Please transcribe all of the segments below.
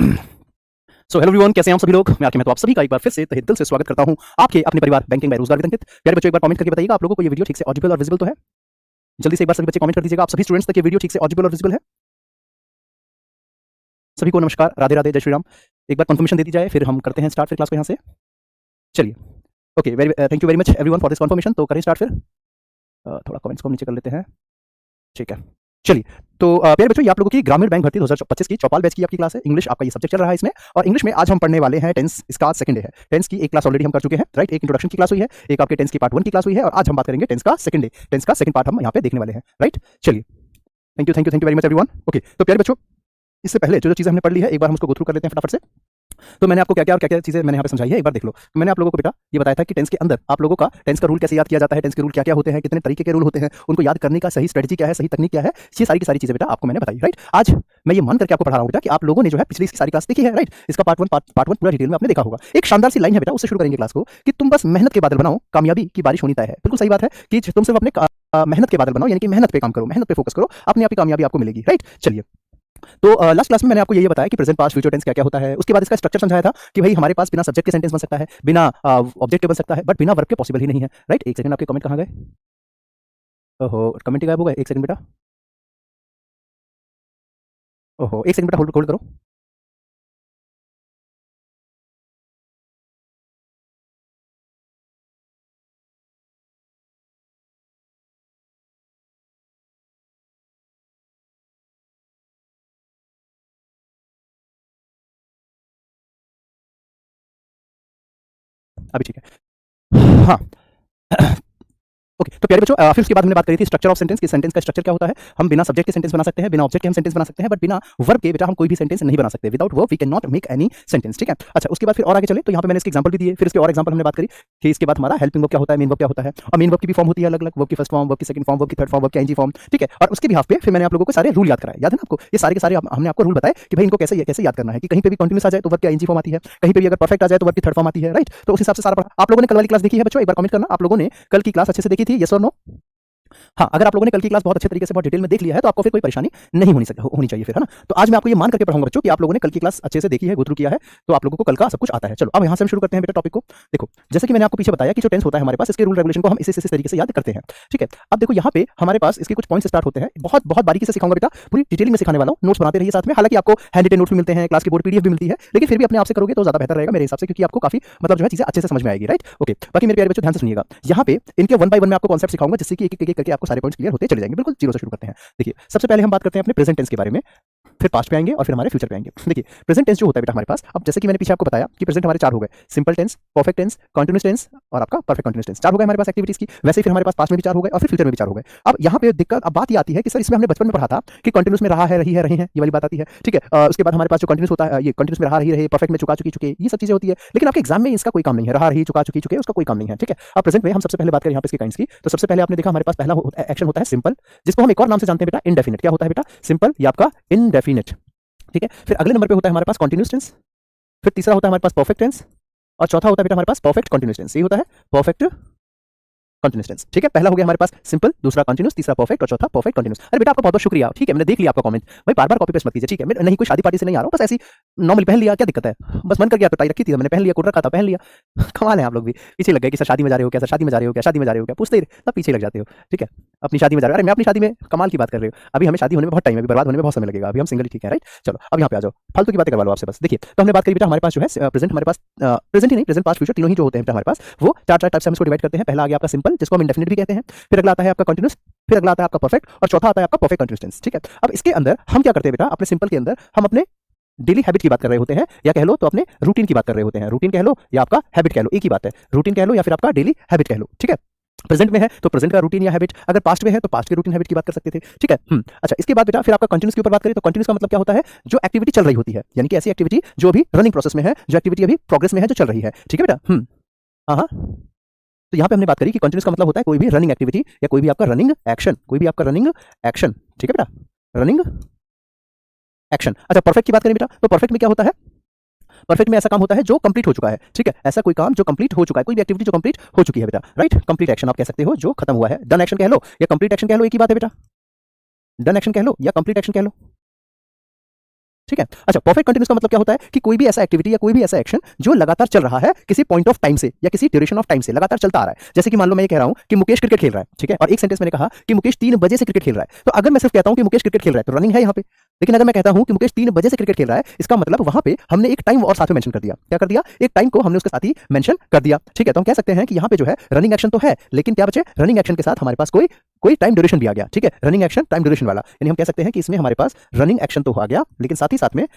So hello everyone, कैसे हैं आप सभी लोग। मैं आप सभी का एक बार फिर से तहे दिल से स्वागत करता हूं आपके अपने परिवार बैंकिंग में रोजगार वितंकित। प्यारे बच्चों, एक बार कमेंट करके बताइएगा आप लोगों को ये वीडियो ठीक से ऑडिबल और विजिबल तो है। जल्दी से एक बार सभी बच्चे कमेंट कर दीजिएगा आप सभी स्टूडेंट्स तक ये वीडियो ठीक से ऑडिबल और विजिबल है। सभी को नमस्कार, राधे राधे, जय श्री राम। एक बार कंफर्मेशन दे दी जाए, फिर हम करते हैं स्टार्ट फिर क्लास को यहाँ से। चलिए, okay, thank you very much everyone for this confirmation. तो करें स्टार्ट फिर। थोड़ा कमेंट्स को नीचे कर लेते हैं, ठीक है। चलिए, तो प्यारे बच्चों, ये आप लोगों की ग्रामीण बैंक भर्ती 2025 की चौपाल बैच की आपकी क्लास है। इंग्लिश आपका ये सब्जेक्ट चल रहा है इसमें, और इंग्लिश में आज हम पढ़ने वाले हैं टेंस। इसका आज सेकंड डे है। टेंस की एक क्लास ऑलरेडी हम कर चुके हैं, राइट। एक इंट्रोडक्शन की क्लास हुई है, एक आपके टेंस की पार्ट 1 की क्लास हुई है, और आज हम बात करेंगे टेंस का सेकंड डे। टेंस का सेकंड पार्ट हम यहाँ पे देखने वाले हैं, राइट। चलिए, thank you very much everyone. Okay, तो प्यारे बच्चों, इससे पहले जो चीज़ें हमने पढ़ ली है, एक बार हम उसको गो थ्रू कर लेते हैं फटाफट से। तो मैंने आपको क्या चीज़ें मैंने यहाँ पे समझाई है, एक बार देख लो। मैंने आप लोगों को बेटा ये बताया था कि टेंस के अंदर आप लोगों का टेंस का रूल कैसे याद किया जाता है, टेंस के रूल क्या-क्या होते हैं, कितने तरीके के रूल होते हैं, उनको याद करने का सही स्ट्रेटजी क्या है, सही तकनीक क्या है, ये सारी की सारी चीज़ें बेटा आपको मैंने बताई, राइट। आज मैं ये मान करके आपको पढ़ा रहा हूँ बेटा कि आप लोगों ने जो है पिछली सारी क्लास देखी है, राइट। इसका पार्ट 1 पूरा डिटेल में आपने देखा होगा। एक शानदार सी लाइन है बेटा, उससे शुरू करेंगे क्लास को कि तुम बस मेहनत के बादल बनाओ, कामयाबी की बारिश होनी तय है। बिल्कुल सही बात है कि तुम सिर्फ अपने मेहनत के बादल बनाओ, यानी कि मेहनत पे काम करो, मेहनत पे फोकस करो, अपने आप ही कामयाबी आपको मिलेगी, राइट। चलिए, तो लास्ट क्लास में मैंने आपको ये बताया कि प्रेजेंट पास्ट फ्यूचर टेंस क्या क्या होता है। उसके बाद इसका स्ट्रक्चर समझाया था कि भाई हमारे पास बिना सब्जेक्ट के सेंटेंस बन सकता है, बिना ऑब्जेक्ट के बन सकता है, बट बिना वर्ब के पॉसिबल ही नहीं है, राइट। एक सेकंड, आपके कमेंट कहाँ गए? ओहो, कमेंट ही गायब हो गए। एक सेकंड बेटा, ओहो, एक सेकंड बेटा, होल्ड होल्ड करो। अभी ठीक है, हाँ। ओके, तो प्यारे बच्चों, फिर उसके बाद हमने बात करी थी स्ट्रक्चर ऑफ सेंटेंस, कि सेंटेंस का स्ट्रक्चर क्या होता है। हम बिना सब्जेक्ट के सेंटेंस बना सकते हैं, बिना ऑब्जेक्ट के हम सेंटेंस बना सकते हैं, बट बिना वर्ब के बेटा हम कोई भी सेंटेंस नहीं बना सकते। Without verb we cannot make any sentence, ठीक है। अच्छा, उसके बाद फिर और आगे चले, तो यहाँ पे मैंने इसके एग्जांपल भी दिए, फिर इसके और एग्जांपल हमने बात करी कि इसके बाद हमारा हेल्पिंग वर्ब क्या होता है, मेन वर्ब क्या होता है, और मेन वर्ब की भी फॉर्म होती है अलग-अलग, वर्ब की फर्स्ट फॉर्म, वर्ब की सेकंड फॉर्म, वर्ब की थर्ड फॉर्म, वर्ब की आईएनजी फॉर्म, ठीक है। और उसके बिहाफ पे फिर मैंने आप लोगों को सारे रूल याद कराए, याद है ना आपको? ये सारे के सारे हमने आपको रूल बताए कि भाई इनको कैसे याद करना है, कि कहीं पे भी कंटीन्यूअस आ जाए तो वर्ब की आईएनजी फॉर्म आती है, कहीं पे भी अगर परफेक्ट आ जाए तो वर्ब की थर्ड फॉर्म आती है, राइट। तो उस हिसाब से सारा पढ़ा। आप लोगों ने कल वाली क्लास देखी है बच्चों? एक बार कमेंट करना, आप लोगों ने कल की क्लास अच्छे से देखी थी, यस और नो? हाँ, अगर आप लोगों ने कल की क्लास बहुत अच्छे तरीके से बहुत डिटेल में देख लिया है, तो आपको फिर कोई परेशानी नहीं होनी चाहिए फिर, है ना। तो आज मैं आपको ये मान करके पढ़ाऊंगा बच्चों कि आप लोगों ने कल की क्लास अच्छे से देखी है, गो थ्रू किया है, तो आप लोगों को कल का सब कुछ आता है। चलो, अब यहाँ से हम शुरू करते हैं बेटा टॉपिक को। देखो, जैसे कि मैंने आपको पीछे बताया कि जो टेंस होता है हमारे पास, इसके रूल रेगुलेशन को हम इस तरीके से याद करते हैं, ठीक है। अब देखो, यहाँ पे हमारे पास इसके कुछ पॉइंट्स स्टार्ट होते हैं, बहुत बहुत बारीकी से सिखाऊंगा बेटा, पूरी डिटेलिंग में सिखाने वाला हूँ। नोट्स बनाते रहिए साथ में, हालांकि आपको हैंड रिटन नोट्स भी मिलते हैं, क्लास की बोर्ड पीडीएफ भी मिलती है, लेकिन फिर भी अपने आप से करोगे तो ज्यादा बेहतर रहेगा मेरे हिसाब से, क्योंकि आपको काफी मतलब जो है चीजें अच्छे से समझ में आएगी, राइट। ओके, बाकी मेरे प्यारे बच्चों ध्यान से सुनिएगा, यहाँ पे इनके 1 बाय 1 में आपको कॉन्सेप्ट सिखाऊंगा, जिससे कि एक करके आपको सारे पॉइंट्स क्लियर होते चले जाएंगे। बिल्कुल जीरो से शुरू करते हैं। देखिए, सबसे पहले हम बात करते हैं अपने प्रेजेंट टेंस के बारे में, फिर पास्ट पे आएंगे और फिर हमारे फ्यूचर पे आएंगे। देखिए, प्रेजेंट टेंस जो होता है बेटा हमारे पास, अब जैसे कि मैंने पीछे आपको बताया कि प्रेजेंट हमारे 4 हो गए, simple tense, perfect tense, continuous tense और आपका परफेक्ट कंटीन्यूअस टेंस। 4 हो गए हमारे पास एक्टिविटीज की। वैसे ही फिर हमारे पास पास्ट में भी 4 हो गए और फिर फ्यूचर में भी 4 हो गए। अब यहाँ पे दिक्कत, अब बात ये आती है कि सर इसमें हमने बचपन में पढ़ा था कि कंटीन्यूअस में रहा है, रही है, रहे हैं, ये वाली बात आती है, ठीक है। उसके बाद हमारे पास जो कंटीन्यूअस होता है, ये कंटीन्यूअस में रहा, रही, रहे, परफेक्ट में चुका, चुकी, चुके, ये सब चीजें होती है, लेकिन आपके एग्जाम में इसका कोई काम नहीं है। रहा, रही, चुका, चुकी, चुके, उसका कोई काम नहीं है, ठीक है। अब प्रेजेंट में हम सबसे पहले बात करें यहाँ पे इसके काइंड्स की, तो सबसे पहले आपने देखा हमारे पास पहला एक्शन होता है सिंपल, जिसको हम एक और नाम से जानते हैं बेटा, इनडेफिनिट। क्या होता है बेटा? सिंपल या आपका इनडेफिनिट, ठीक है। फिर अगले नंबर पे होता है हमारे पास कंटीन्यूअस टेंस, फिर तीसरा होता है हमारे पास परफेक्ट टेंस, और चौथा होता है बेटा हमारे पास परफेक्ट कंटीन्यूअस टेंस। ये होता है परफेक्ट कंटीन्यूअस टेंस, ठीक है। पहला हो गया हमारे पास सिंपल, दूसरा कंटीन्यूअस, तीसरा परफेक्ट और चौथा परफेक्ट कंटीन्यूअस। अरे बेटा, आपका बहुत बहुत शुक्रिया, ठीक है, मैंने देख लिया आपका कमेंट। भाई बार बार कॉपी पेस्ट मत कीजिए, ठीक है। मैं नहीं कोई शादी पार्टी से नहीं आ रहा हूँ, बस ऐसी नॉर्मल पहन लिया, क्या दिक्कत है? बस मन कर गया तो टाई रखी थी, मैंने पहन लिया, कोट रखा था, पहन लिया। कमाल है आप लोग भी, पीछे लग गए कि सर शादी में जा रहे हो क्या, सर शादी में जा रहे हो क्या, शादी में जा रहे हो क्या, पूछते ही सब पीछे लग जाते हो, ठीक है। अपनी शादी में जा रहे हो, अरे मैं अपनी शादी में, कमाल की बात कर रहे हो। अभी हमें शादी होने में बहुत टाइम है, अभी बर्बाद होने में बहुत समय लगेगा, अभी हम सिंगल ही ठीक है, राइट। चलो अब यहाँ पे आ जाओ, फालतू की बातें करवा लो आपसे बस। देखिए, तो हमने बात करी बेटा हमारे पास जो है प्रेजेंट, हमारे पास प्रेजेंट ही नहीं, प्रेजेंट पास्ट फ्यूचर तीनों ही जो होते हैं बेटा हमारे पास, वो चार टाइप से हम इसको डिवाइड करते हैं। पहला आ गया आपका सिंपल, जिसको हम इंडेफिनिट भी कहते हैं, फिर अगला आता है आपका कंटीन्यूअस, फिर अगला आता है आपका परफेक्ट, और चौथा आता है आपका परफेक्ट कंटीन्यूअस टेंस, ठीक है। अब इसके अंदर हम क्या करते हैं बेटा, अपने सिंपल के अंदर हम अपने डेली हैबिट की बात कर रहे होते हैं, या कह लो तो अपने रूटीन की बात कर रहे होते हैं। रूटीन कह लो या आपका हैबिट कह लो, एक ही बात है। रूटीन कह लो या फिर आपका डेली हैबिट कह लो, ठीक है। प्रेजेंट में है तो प्रेजेंट का रूटीन या हैबिट, अगर पास्ट में है तो पास्ट के रूटीन हैबिट की बात कर सकते थे, ठीक है। अच्छा, इसके बाद बेटा फिर आपका कंटीन्यूअस के ऊपर बात करें, तो कंटीन्यूअस का मतलब क्या होता है? जो एक्टिविटी चल रही होती है, यानी कि ऐसी एक्टिविटी जो अभी रनिंग प्रोसेस में है, जो एक्टिविटी अभी प्रोग्रेस में है, जो चल रही है, ठीक है बेटा। हाँ, तो यहाँ पे हमने बात करी कि कंटीन्यूअस का मतलब होता है कोई भी रनिंग एक्टिविटी या कोई भी आपका रनिंग एक्शन, कोई भी आपका रनिंग एक्शन, ठीक है बेटा, रनिंग एक्शन। अच्छा, परफेक्ट की बात करें बेटा, तो परफेक्ट में क्या होता है? परफेक्ट में ऐसा काम होता है जो कंप्लीट हो चुका है, ठीक है। ऐसा कोई काम जो कंप्लीट हो चुका है, कोई भी एक्टिविटी जो कंप्लीट हो चुकी है बेटा, राइट। कंप्लीट एक्शन आप कह सकते हो, जो खत्म हुआ है। डन एक्शन कह लो या कंप्लीट एक्शन कह लो, एक ही बात है बेटा। डन एक्शन कह लो या कंप्लीट एक्शन कह लो, ठीक है। अच्छा, परफेक्ट कंटिन्यूस का मतलब क्या होता है कि कोई भी ऐसा एक्टिविटी या कोई भी ऐसा एक्शन जो लगातार चल रहा है किसी पॉइंट ऑफ टाइम से या किसी ड्यूरेशन ऑफ टाइम से लगातार चलता आ रहा है। जैसे कि मान लो मैं ये कह रहा हूं कि मुकेश क्रिकेट खेल रहा है, ठीक है, और एक सेंटेंस मैंने कहा कि मुकेश 3 बजे से क्रिकेट खेल रहा है। तो अगर मैं सिर्फ कहता हूं कि मुकेश क्रिकेट खेल रहा है तो रनिंग है यहां पे। लेकिन अगर मैं कहता हूं कि मुकेश 3 बजे से क्रिकेट खेल रहा है, इसका मतलब वहां पे हमने एक टाइम और साथ में मेंशन कर दिया। क्या कर दिया? एक टाइम को हमने उसके साथ ही मेंशन कर दिया, ठीक है। तो हम कह सकते हैं कि यहां पे जो है रनिंग एक्शन तो है, लेकिन क्या बचे? रनिंग एक्शन के साथ हमारे पास कोई कोई टाइम ड्यूरेशन भी आ गया, ठीक है। रनिंग एक्शन टाइम ड्यूरेशन वाला, यानी हम कह सकते हैं कि इसमें हमारे पास रनिंग एक्शन तो आ गया, लेकिन साथ ही साथ में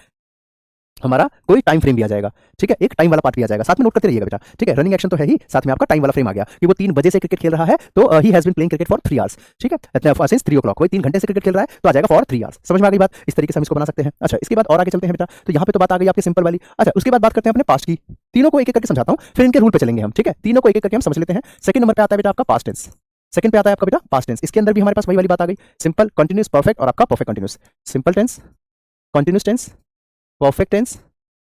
हमारा कोई टाइम फ्रेम भी आ जाएगा, ठीक है। एक टाइम वाला पार्ट भी आ जाएगा, साथ में नोट करते रहिएगा बेटा, ठीक है। रनिंग एक्शन तो है ही, साथ में आपका टाइम वाला फ्रेम आ गया कि वो 3 बजे से क्रिकेट खेल रहा है, तो he has been playing cricket for 3 hours, ठीक है, सिंस 3 o'clock। कोई 3 घंटे से क्रिकेट खेल रहा है तो आ जाएगा फॉर 3 आवर्स। समझ में आ गई बात? इस तरीके से हम इसको बना सकते हैं। अच्छा, इसके बाद और आगे चलते हैं बेटा। तो यहाँ पे तो बात आ गई आपकी सिंपल वाली। अच्छा, उसके बाद बात करते हैं अपने पास्ट की। तीनों को एक एक करके समझाता हूँ, फिर इनके रूल पे चलेंगे हम, ठीक है। तीनों को एक एक करके हम समझ लेते हैं। सेकंड नंबर पे आता है बेटा आपका पास्ट टेंस। सेकंड पे आता है आपका बेटा पास्ट टेंस। इसके अंदर भी हमारे पास वही वाली बात आ गई, सिंपल, कंटिन्यूस, परफेक्ट और आपका perfect continuous. Simple tense, continuous tense, perfect tense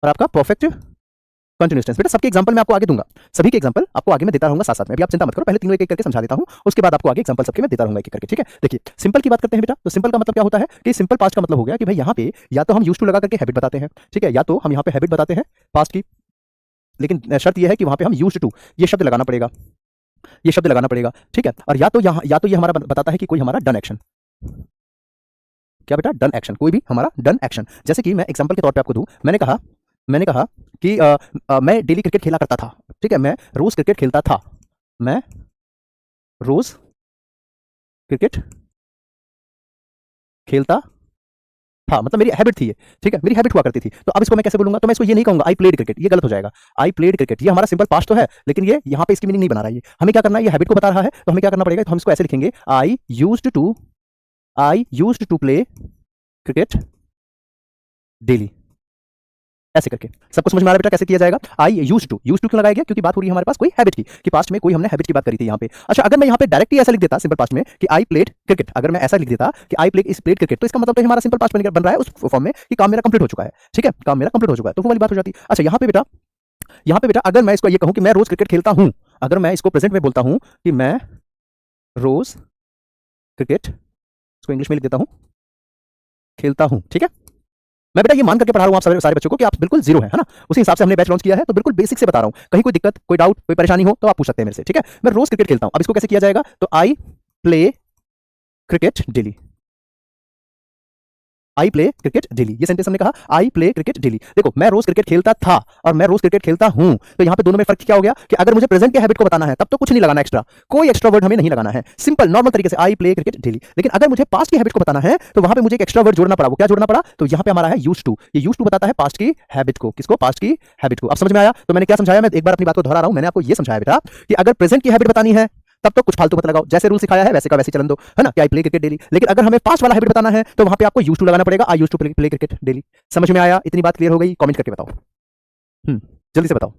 और आपका परफेक्ट कंटिन्यूस टेंस। बेटा सबके एग्जांपल मैं आपको आगे दूंगा, सभी के एग्जांपल आपको आगे मैं देता रहूंगा साथ साथ में। अभी आप चिंता मत करो, पहले तीनों एक एक करके समझा देता हूं, उसके बाद आपको आगे एग्जांपल सबके मैं देता रहूंगा एक एक करके, ठीक है। देखिए, सिंपल की बात करते हैं बेटा। तो सिंपल का मतलब क्या होता है कि सिंपल पास्ट का मतलब हो गया कि भाई यहाँ पे या तो हम यूज्ड टू लगा करके हैबिट बताते हैं, ठीक है, या तो हम यहाँ पे हैबिट बताते हैं पास्ट की, लेकिन शर्त यह है कि वहां पे हम यूज्ड टू ये शब्द लगाना पड़ेगा, ये शब्द लगाना पड़ेगा, ठीक है। और या तो यहाँ या तो ये हमारा बताता है कि कोई हमारा डन एक्शन, क्या बेटा? डन एक्शन, कोई भी हमारा डन एक्शन। जैसे कि मैं एग्जांपल के तौर पे आपको दूं, मैंने कहा कि मैं डेली क्रिकेट खेला करता था, ठीक है, मैं रोज क्रिकेट खेलता था, मैं रोज क्रिकेट खेलता था, मतलब मेरी हैबिट थी ये, ठीक है, मेरी हैबिट हुआ करती थी। तो अब इसको मैं कैसे बोलूंगा? तो मैं इसको ये नहीं कहूंगा आई प्लेड क्रिकेट, ये गलत हो जाएगा। आई प्लेड क्रिकेट ये हमारा सिंपल पास्ट तो है, लेकिन ये यहाँ पे इसकी मीनिंग नहीं बना रहा है। ये हमें क्या करना है? ये हैबिट को बता रहा है, तो हमें क्या करना पड़ेगा? तो हम इसको ऐसे लिखेंगे, I used to play cricket daily, ऐसे करके। सबको समझ में आ रहा है बेटा कैसे किया जाएगा? आई यूज्ड टू क्यों लगाया गया? क्योंकि बात हो रही है हमारे पास कोई हैबिट की, कि पास्ट में कोई हमने हैबिट की बात करी थी यहाँ पे। अच्छा, अगर मैं यहाँ पे डायरेक्टली ऐसा लिख देता सिंपल पास्ट में कि आई प्लेड क्रिकेट, अगर मैं ऐसा लिख देता कि आई प्लेड क्रिकेट, तो इसका मतलब तो हमारा सिंपल पास्ट बन रहा है उस फॉर्म में कि काम मेरा कंप्लीट हो चुका है, ठीक है, काम मेरा कंप्लीट हो चुका है, तो वो वाली बात हो जाती है। अच्छा, यहाँ पे बेटा अगर मैं इसको ये कहूँ कि मैं रोज क्रिकेट खेलता हूँ, अगर मैं इसको प्रेजेंट में बोलता हूँ कि मैं रोज क्रिकेट, इसको इंग्लिश में लिख देता हूँ, खेलता हूँ, ठीक है। मैं बेटा ये मान करके पढ़ा रहा हूँ आप सारे बच्चों को कि आप बिल्कुल जीरो है ना, उसी हिसाब से हमने बैच लॉन्च किया है, तो बिल्कुल बेसिक से बता रहा हूँ। कहीं कोई दिक्कत, कोई डाउट, कोई परेशानी हो तो आप पूछ सकते हैं मेरे से, ठीक है। मैं रोज क्रिकेट खेलता हूँ, अब इसको कैसे किया जाएगा? तो I play cricket daily, I play cricket daily, ये सेंटेंस हमने कहा आई प्ले क्रिकेट डेली। देखो, मैं रोज क्रिकेट खेलता था और मैं रोज क्रिकेट खेलता हूं, तो यहाँ पे दोनों में फर्क क्या हो गया कि अगर मुझे प्रेजेंट के हैबिट को बताना है तब तो कुछ नहीं लगाना एक्स्ट्रा, कोई एक्स्ट्रा वर्ड हमें नहीं लगाना है, सिंपल नॉर्मल तरीके से आई प्ले क्रिकेट डेली। लेकिन अगर मुझे पास्ट की हैबिट को बताना है तो वहां पे मुझे एक एक्स्ट्रा वर्ड जोड़ना पड़ा। वो क्या जोड़ना पड़ा? तो यहाँ पे हमारा है यूज्ड टू। ये यूज्ड टू बताता है पास्ट की हैबिट को, किसको? पास्ट की हैबिट को। अब समझ में आया? तो मैंने क्या समझाया? मैं एक बार अपनी बात को दोहरा रहा हूं। मैंने आपको ये समझाया बेटा कि अगर प्रेजेंट की हैबिट बतानी है तब तो कुछ फालतू मत लगाओ, जैसे रूल सिखाया है वैसे का वैसे चलन दो, है ना, कि आई प्ले क्रिकेट डेली। लेकिन अगर हमें पास्ट वाला हैबिट बताना है तो वहां पे आपको यूज्ड टू लगाना पड़ेगा, I used to play cricket daily. समझ में आया? इतनी बात क्लियर हो गई? कमेंट करके बताओ, जल्दी से बताओ।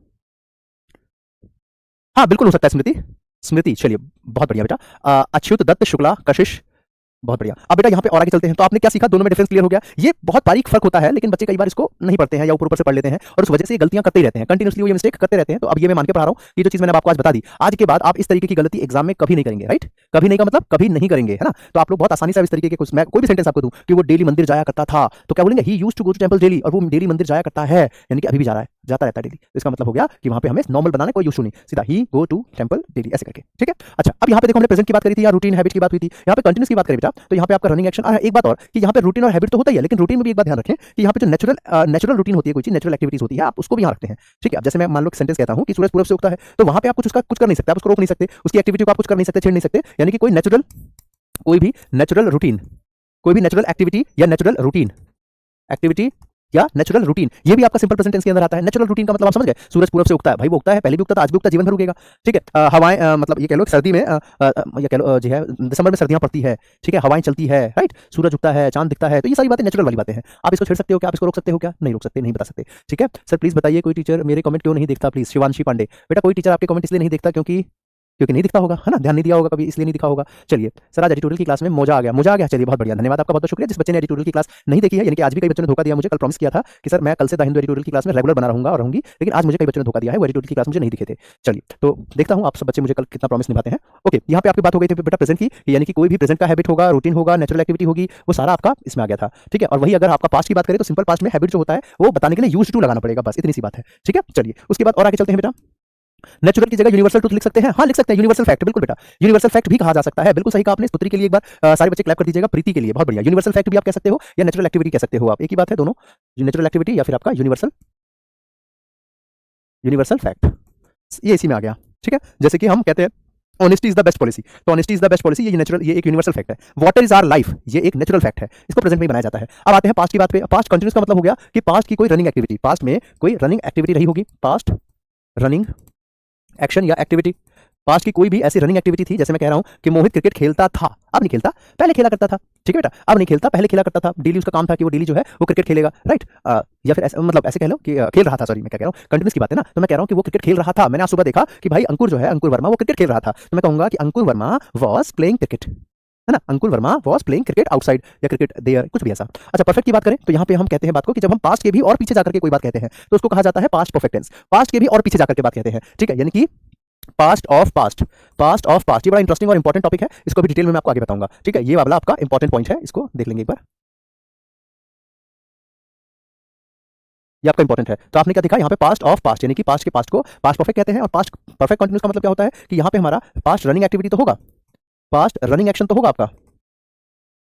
हाँ बिल्कुल हो सकता है स्मृति, स्मृति, चलिए बहुत बढ़िया बेटा। अच्युत दत्त शुक्ला कशिश, बहुत बढ़िया। अब बेटा यहाँ पे और आगे चलते हैं। तो आपने क्या सीखा? दोनों में डिफरेंस क्लियर हो गया। ये बहुत बारीक फर्क होता है, लेकिन बच्चे कई बार इसको नहीं पढ़ते हैं या ऊपर ऊपर से पढ़ लेते हैं और उस वजह से ये गलतियां करते ही रहते हैं, कंटिन्यूअसली वो ये मिस्टेक करते रहते हैं। तो अब ये मैं मान के पढ़ा रहा हूँ, ये जो चीज मैंने आपको आज बता दी, आज के बाद आप इस तरीके की गलती एग्जाम में कभी नहीं करेंगे, राइट? कभी नहीं का मतलब कभी नहीं करेंगे, है ना। तो आप लोग बहुत आसानी से इस तरीके के कुछ, मैं कोई भी सेंटेंस आपको दूं कि वो डेली मंदिर जाया करता था, तो क्या बोलेंगे? He used to go to temple daily, और वो डेली मंदिर जाया करता है, यानी कि अभी भी जा रहा है, जाता रहता है डेली। तो इसका मतलब हो गया कि वहां पे हमें नॉर्मल बनाना, कोई यूज्ड टू नहीं, सीधा ही गो टू टेंपल डेली, ऐसे करके, ठीक है। अच्छा, अब यहाँ पे देखो हमने प्रेजेंट की बात करी थी या रूटीन हैबिट की बात हुई थी, यहाँ पे कंटिन्यूस की बात करी बेटा। तो यहाँ पे आपका रनिंग एक्शन। एक बात और कि यहाँ पे रूटीन और हैबिट तो होता ही है, लेकिन रूटीन में भी एक बात ध्यान रखें कि यहाँ पे जो नेचुरल रूटीन होती है, कोई चीज नेचुरल एक्टिविटीज होती है, आप उसको भी यहाँ रखते हैं, ठीक है। जैसे मैं मान लो सेंटेंस कहता हूँ कि सूरज पूरब से उगता है, तो वहां पे आप कुछ उसका कुछ कर नहीं सकते, आप उसको रोक नहीं सकते, उसकी एक्टिविटी को आप कुछ कर नहीं सकते, छेड़ नहीं सकते, यानी कि कोई भी नेचुरल रूटीन, कोई भी नेचुरल एक्टिविटी या नेचुरल रूटीन, एक्टिविटी या नेचुरल रूटीन, ये भी आपका सिंपल प्रेजेंट टेंस के अंदर आता है। नेचुरल रूटीन का मतलब आप समझ गए? सूरज पूरब से उगता है, भाई वो उगता है, पहले भी उगता था, आज भी उगता, जीवन भर उगेगा, ठीक है। हवाएं, मतलब ये कह लो सर्दी में, ये कह लो जी है, दिसंबर में सर्दियां पड़ती है, ठीक है, हवाएं चलती है, राइट, सूरज उगता है, चांद दिखता है, तो ये सारी बातें नेचुरल वाली बातें हैं। आप इसको छेड़ सकते हो क्या? आप इसको रोक सकते हो क्या? नहीं रोक सकते, नहीं बता सकते, ठीक है। सर प्लीज बताइए, कोई टीचर मेरे कमेंट क्यों नहीं देखता? प्लीज शिवांशी पांडे, बेटा कोई टीचर आपके कमेंट इसलिए नहीं देखता क्योंकि क्योंकि नहीं दिखता होगा, है ना, ध्यान नहीं दिया होगा कभी, इसलिए नहीं दिखा होगा। चलिए सर आज एडिटोरियल की क्लास में मोजा आ गया, चलिए बहुत बढ़िया, धन्यवाद आपका, बहुत बहुत शुक्रिया। जिस बच्चे ने एडिटोरियल की क्लास नहीं देखी है, यानी कि आज भी कई बच्चों ने धोखा दिया मुझे, कल प्रॉमिस किया था कि सर मैं कल से द हिंदू एडिटोरियल की क्लास में रेगुलर बना रहूंगा और रहूंगी, लेकिन आज मुझे कई बच्चों ने धोखा दिया है, वो एडिटोरियल की क्लास मुझे नहीं दिखे थे। चलिए तो देखता हूँ आप सब बच्चे मुझे कल कितना प्रॉमिस निभाते हैं। ओके, यहाँ पे आपकी बात हो गई थी बेटा प्रेजेंट की, यानी कि कोई भी प्रेजेंट का हैबिट होगा, रूटीन होगा, नेचुरल एक्टिविटी होगी, वो सारा आपका इसमें आ गया था। ठीक है, और वही अगर आपका पास्ट की बात करें तो सिंपल पास्ट में हैबिट जो होता है वो बताने के लिए यूज्ड टू लगाना पड़ेगा, बस इतनी सी बात है। ठीक है, चलिए उसके बाद और आगे चलते हैं बेटा। नेचुरल की जगह यूनिवर्सल ट्रूथ लिख सकते हैं, हाँ लिख सकते हैं, यूनिवर्सल फैक्ट, बिल्कुल बेटा, यूनिवर्सल फैक्ट भी कहा जा सकता है, बिल्कुल सही कहा आपने। स्तुति के लिए एक बार सारे बच्चे क्लैप कर दीजिएगा, प्रीति के लिए बहुत बढ़िया। यूनिवर्सल फैक्ट भी आप कह सकते हो या नेचुरल एक्टिविटी कह सकते हो आप, एक ही बात है दोनों, नेचुरल एक्टिविटी या फिर आपका यूनिवर्सल फैक्ट, ये इसी में आ गया। ठीक है, जैसे कि हम कहते हैं honesty is the best policy, तो honesty is the best policy, ये नेचुरल, ये एक यूनिवर्सल फैक्ट है। वाटर इज आवर लाइफ, ये एक नेचुरल फैक्ट है, इसको प्रेजेंट में बनाया जाता है। अब आते हैं पास्ट की बात पे। पास्ट कंटिन्यूस का मतलब हो गया कि पास्ट की कोई रनिंग एक्टिविटी, पास्ट में कोई रनिंग एक्टिविटी रही होगी, पास्ट रनिंग एक्शन या एक्टिविटी, पास्ट की कोई भी ऐसी रनिंग एक्टिविटी थी, जैसे मैं कह रहा हूं कि मोहित क्रिकेट खेलता था, अब नहीं खेलता, पहले खेला करता था। ठीक है बेटा, अब नहीं खेलता, पहले खेला करता था, डेली उसका काम था कि वो डेली जो है वो क्रिकेट खेलेगा, राइट। या फिर ऐसे, मतलब ऐसे कह लो कि खेल रहा था, सॉरी मैं क्या कह रहा हूं, कंटिन्यूस की बात है ना, तो मैं कह रहा हूं कि वो क्रिकेट खेल रहा था। मैंने आज सुबह देखा कि भाई अंकुर जो है, अंकुर वर्मा, वो क्रिकेट खेल रहा था, तो मैं कहूंगा कि Ankur Verma was playing cricket, है ना, Ankur Verma was playing cricket outside या क्रिकेट देयर, कुछ भी ऐसा। अच्छा, परफेक्ट की बात करें तो यहाँ पे हम कहते हैं बात को कि जब हम पास्ट के भी और पीछे जाकर के कोई बात कहते हैं तो उसको कहा जाता है पास्ट परफेक्ट टेंस, पास्ट के भी और पीछे जाकर के बात कहते हैं। ठीक है, यानी कि past of past, past of past, ये बड़ा इंटरेस्टिंग और इंपॉर्टेंट टॉपिक है, इसको भी डिटेल में मैं आपको आगे बताऊंगा। ठीक है, ये वाला आपका इंपॉर्टेंट पॉइंट है, इसको देख लेंगे एक बार, ये आपका इंपॉर्टेंट है। तो आपने क्या देखा यहाँ पे पास्ट ऑफ पास्ट, यानी कि पास्ट के पास्ट को पास्ट परफेक्ट कहते हैं, और पास्ट परफेक्ट कंटिन्यूस का मतलब क्या होता है कि यहाँ पे हमारा पास्ट रनिंग एक्टिविटी तो होगा, पास्ट रनिंग एक्शन तो होगा आपका,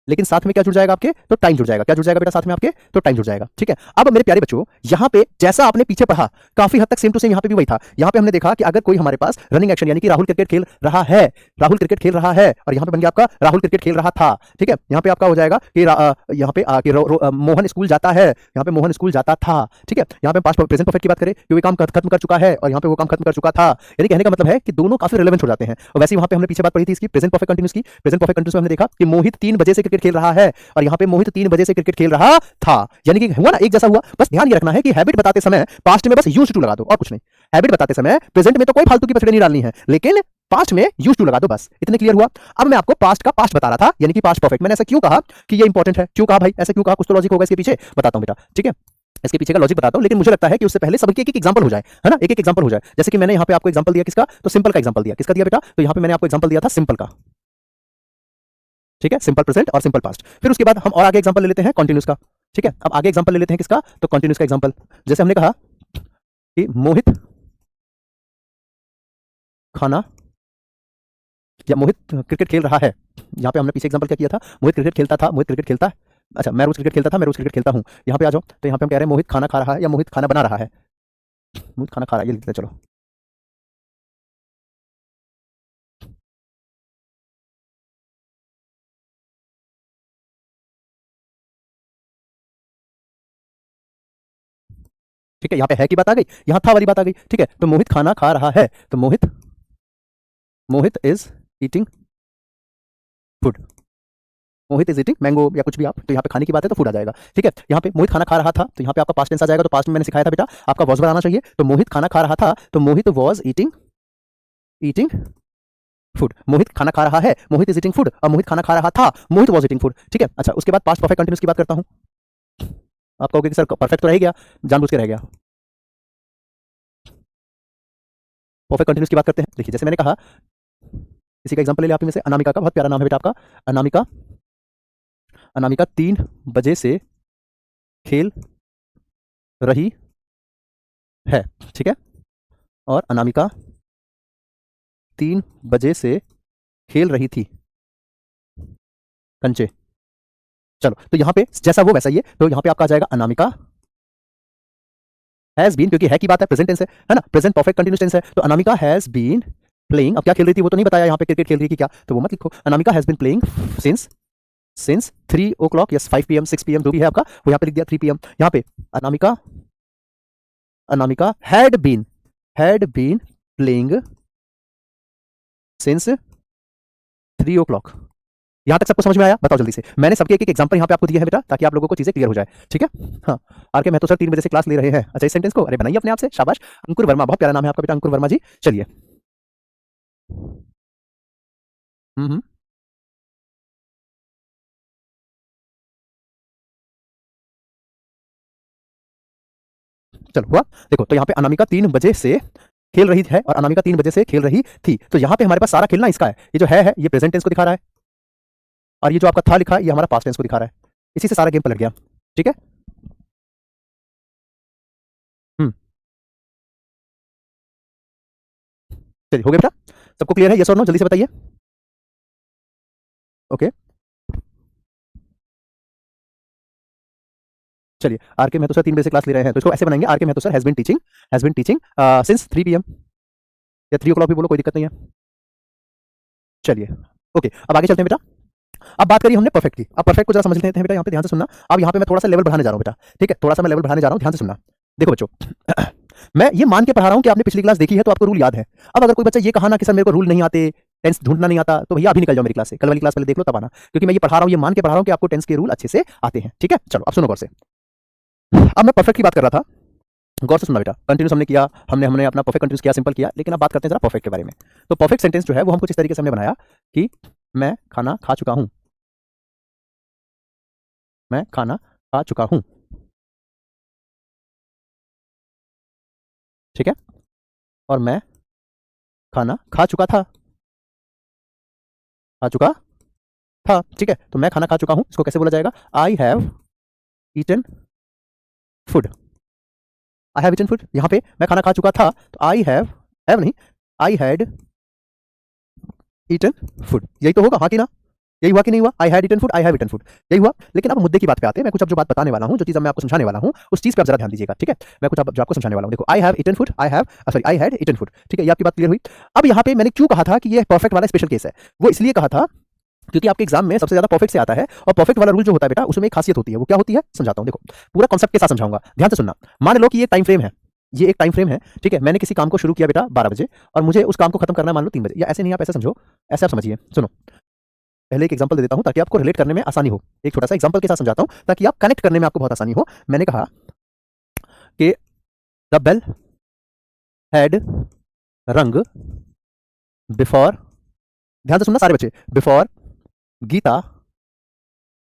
लेकिन साथ में क्या जुड़ जाएगा आपके, तो टाइम जुड़ जाएगा। क्या जुड़ जाएगा बेटा साथ में आपके, तो टाइम जुड़ जाएगा। ठीक है, अब मेरे प्यारे बच्चों यहाँ पे जैसा आपने पीछे पढ़ा काफी हद तक सेम टू सेम यहाँ पे भी वही था। यहाँ पे हमने देखा कि अगर कोई हमारे पास रनिंग एक्शन, यानी कि राहुल क्रिकेट खेल रहा है, राहुल क्रिकेट खेल रहा है, और यहाँ पे बन गया आपका राहुल क्रिकेट खेल रहा था। ठीक है, यहाँ पे आपका हो जाएगा कि यहाँ पे मोहन स्कूल जाता है, यहाँ पे मोहन स्कूल जाता था। ठीक है, यहाँ पे पास्ट प्रेजेंट परफेक्ट की बात करें कि वो काम खत्म कर चुका है, और यहाँ पे वो काम खत्म कर चुका था, यानी कहने का मतलब है कि दोनों काफी रिलेवेंट हो जाते हैं। और वैसे वहाँ पे हमने पीछे बात पढ़ी थी इसकी प्रेजेंट परफेक्ट कंटिन्यूस की, प्रेजेंट परफेक्ट कंटिन्यूस में हमने देखा कि मोहित 3 बजे से क्रिकेट खेल रहा है, और यहाँ पे मोहित 3 बजे से क्रिकेट खेल रहा था, यानी कि हुआ ना एक जैसा हुआ। बस ध्यान ये रखना है कि हैबिट बताते समय पास्ट में बस यूज्ड टू लगा दो और कुछ नहीं, हैबिट बताते समय प्रेजेंट में तो कोई फालतू की पछड़े नहीं डालनी है, लेकिन पास्ट में यूज्ड टू लगा दो, बस इतने क्लियर हुआ। अब मैं आपको पास्ट का पास्ट बता रहा था, यानी कि पास्ट परफेक्ट। मैंने ऐसा क्यों कहा कि ये इंपॉर्टेंट है, क्यों कहा भाई, ऐसा क्यों कहा, कुछ तो लॉजिक होगा इसके पीछे, बताता हूं बेटा। ठीक है, इसके पीछे का लॉजिक बताता हूं, लेकिन मुझे लगता है कि उससे पहले सबके एक एग्जांपल हो जाए, है ना, एक एग्जांपल हो जाए। जैसे कि मैंने यहाँ पे आपको एग्जांपल दिया किसका, तो सिंपल का एग्जांपल दिया, किसका दिया बेटा, तो यहाँ पे मैंने आपको एग्जांपल दिया था सिंपल का। ठीक है, सिंपल प्रेजेंट और सिंपल पास्ट। फिर उसके बाद हम और आगे एग्जांपल ले लेते हैं कंटीन्यूअस का। ठीक है, अब आगे एग्जांपल ले लेते हैं किसका, तो कंटीन्यूअस का एग्जांपल। जैसे हमने कहा कि मोहित खाना, या मोहित क्रिकेट खेल रहा है, यहाँ पे हमने पीछे एग्जांपल क्या किया था, मोहित क्रिकेट खेलता था, मोहित क्रिकेट खेलता, अच्छा मैं रोज क्रिकेट खेलता था, मैं रोज क्रिकेट खेलता हूँ। यहाँ पे आ जाओ, तो यहाँ पे हम कह रहे हैं मोहित खाना खा रहा है या मोहित खाना बना रहा है, मोहित खाना खा रहा है, ये लिखते हैं चलो। ठीक है, यहाँ पे है की बात आ गई, यहाँ था वाली बात आ गई। ठीक है, तो मोहित खाना खा रहा है, तो Mohit is eating food, Mohit is eating mango या कुछ भी आप, तो यहाँ पे खाने की बात है तो फूड आ जाएगा। ठीक है, यहाँ पे मोहित खाना खा रहा था, तो यहाँ पे आपका पास्ट टेंस आ जाएगा, तो पास्ट में मैंने सिखाया था बेटा आपका वॉज बनाना चाहिए, तो मोहित खाना खा रहा था, तो मोहित वॉज ईटिंग फूड, मोहित खाना खा रहा है, मोहित इज ईटिंग फूड, और मोहित खाना खा रहा था, मोहित वॉज ईटिंग फूड। ठीक है, अच्छा उसके बाद पास्ट परफेक्ट कंटिन्यूस की बात करता हूँ। आप कहोगे कि सर परफेक्ट तो रह गया, जानबूझ के रह गया, परफेक्ट कंटिन्यूस की बात करते हैं। देखिए जैसे मैंने कहा, किसी का एग्जांपल ले लिया आप में से, अनामिका का, बहुत प्यारा नाम है बेटा आपका, अनामिका, अनामिका 3 बजे से खेल रही है। ठीक है, और अनामिका 3 बजे से खेल रही थी कंचे। चलो तो यहाँ पे जैसा वो वैसा ही है, तो यहाँ पे आपका आ जाएगा अनामिका हैज बीन, क्योंकि है की बात है, प्रेजेंट टेंस है ना, प्रेजेंट परफेक्ट कंटिन्यूस टेंस है, तो अनामिका हैज बीन प्लेइंग, अब क्या खेल रही थी वो तो नहीं बताया, यहाँ पे क्रिकेट खेल रही थी क्या, तो वो मत लिखो। Anamika has been playing since 3 o'clock, yes 5 PM 6 PM जो भी है आपका, वो यहाँ पे लिख दिया 3 PM। यहाँ पे Anamika had been playing since 3 o'clock। यहाँ तक सबको समझ में आया, बताओ जल्दी से। मैंने सबके एक एग्जांपल यहाँ पे आपको दिया है बेटा, ताकि आप लोगों को चीजें क्लियर हो जाए। ठीक है, हाँ आर के महतो सर 3 बजे से क्लास ले रहे हैं, अच्छा इस सेंटेंस को अरे बनाइए अपने आप से, शाबाश। अंकुर वर्मा, बहुत प्यारा नाम है आपका बेटा, अंकुर वर्मा जी। चलिए हम्म, चलो हुआ। देखो तो यहाँ पे अनामिका 3 बजे से खेल रही है और अनामिका 3 बजे से खेल रही थी, तो यहाँ पे हमारे पास सारा खेलना इसका है। ये जो है ये प्रेजेंट टेंस को दिखा रहा है, और ये जो आपका था लिखा है ये हमारा पास्ट टेंस को दिखा रहा है। इसी से सारा गेम पलट गया। ठीक है। हम्म। चलिए हो गया बेटा, सबको क्लियर है? यस और नो जल्दी से बताइए। ओके। चलिए आर के महतो सर 3 बजे से क्लास ले रहे हैं, तो इसको ऐसे बनाएंगे, R K Mahato sir has been teaching since 3 PM, या 3 o'clock भी बोलो, कोई दिक्कत नहीं है। चलिए ओके, अब आगे चलते हैं बेटा। अब बात करिए हमने परफेक्ट की, अब परफेक्ट को जरा समझ लेते हैं बेटा, यहाँ पे ध्यान से सुनना। अब यहाँ पे मैं थोड़ा सा लेवल बढ़ाने जा रहा हूँ बेटा, ठीक है, थोड़ा सा मैं लेवल बढ़ाने जा रहा हूँ, ध्यान से सुनना। देखो बच्चों मैं ये मान के पढ़ा रहा हूँ कि आपने पिछली क्लास देखी है तो आपको रूल याद है। अब अगर कोई बच्चा ये कहा ना कि सर मेरे को रूल नहीं आते, टेंस ढूंढना नहीं आता, तो भैया अभी निकल जाओ मेरी क्लास से, कल वाली क्लास पहले देख लो तब आना, क्योंकि मैं ये पढ़ा रहा हूँ, ये मान के पढ़ा रहा हूँ कि आपको टेंस के रूल अच्छे से आते हैं। ठीक है, चलो अब सुनो गौर से। अब मैं परफेक्ट की बात कर रहा था, गौर से सुनना बेटा। कंटिन्यूस हमने किया, हमने हमने अपना परफेक्ट कंटिन्यूस किया, सिंपल किया, लेकिन अब बात करते हैं जरा परफेक्ट के बारे में। तो परफेक्ट सेंटेंस जो है वो हम कुछ इस तरीके से हमने बनाया कि मैं खाना खा चुका हूं, मैं खाना खा चुका हूं। ठीक है, और मैं खाना खा चुका था, खा चुका था। ठीक है, तो मैं खाना खा चुका हूं, इसको कैसे बोला जाएगा? I have eaten food, I have eaten food. यहां पे मैं खाना खा चुका था, तो आई हैव नहीं, आई हैड ईटन फूड, यही तो होगा, हाँ कि ना? यही हुआ कि नहीं हुआ? I had eaten food, I have eaten food, यही हुआ। लेकिन अब मुद्दे की बात पे आते हैं। मैं कुछ अब जो बात बताने वाला हूं, जो चीज मैं आपको समझाने वाला हूं, उस चीज पे आप जरा ध्यान दीजिएगा। ठीक है, मैं कुछ अब जो आपको समझाने वाला हूं, देखो, I have eaten food, I have sorry I had eaten food. ठीक है, ये आपकी बात क्लियर हुई। अब यहाँ पे मैंने क्यों कहा था कि ये परफेक्ट वाला स्पेशल केस है? वो इसलिए कहा था क्योंकि आपके एग्जाम में सबसे ज्यादा परफेक्ट से आता है, और परफेक्ट वाला रूल जो होता है बेटा, उसमें एक खासियत होती है। वो क्या होती है समझाता हूं, देखो पूरा कॉन्सेप्ट के साथ समझाऊंगा, ध्यान से सुनना। मान लो कि ये टाइम फ्रेम है, ये एक टाइम फ्रेम है। ठीक है, मैंने किसी काम को शुरू किया बेटा 12 बजे, और मुझे उस काम को खत्म करना है मान लो 3 बजे, या ऐसे नहीं, आप ऐसे समझो, ऐसे आप समझिए। सुनो, पहले एक एग्जांपल दे देता हूं ताकि आपको रिलेट करने में आसानी हो। एक छोटा सा एग्जांपल के साथ समझाता हूं ताकि आप कनेक्ट करने में आपको बहुत आसानी हो। मैंने कहा कि the bell had rung before, ध्यान से सुनना सारे बच्चे, before Gita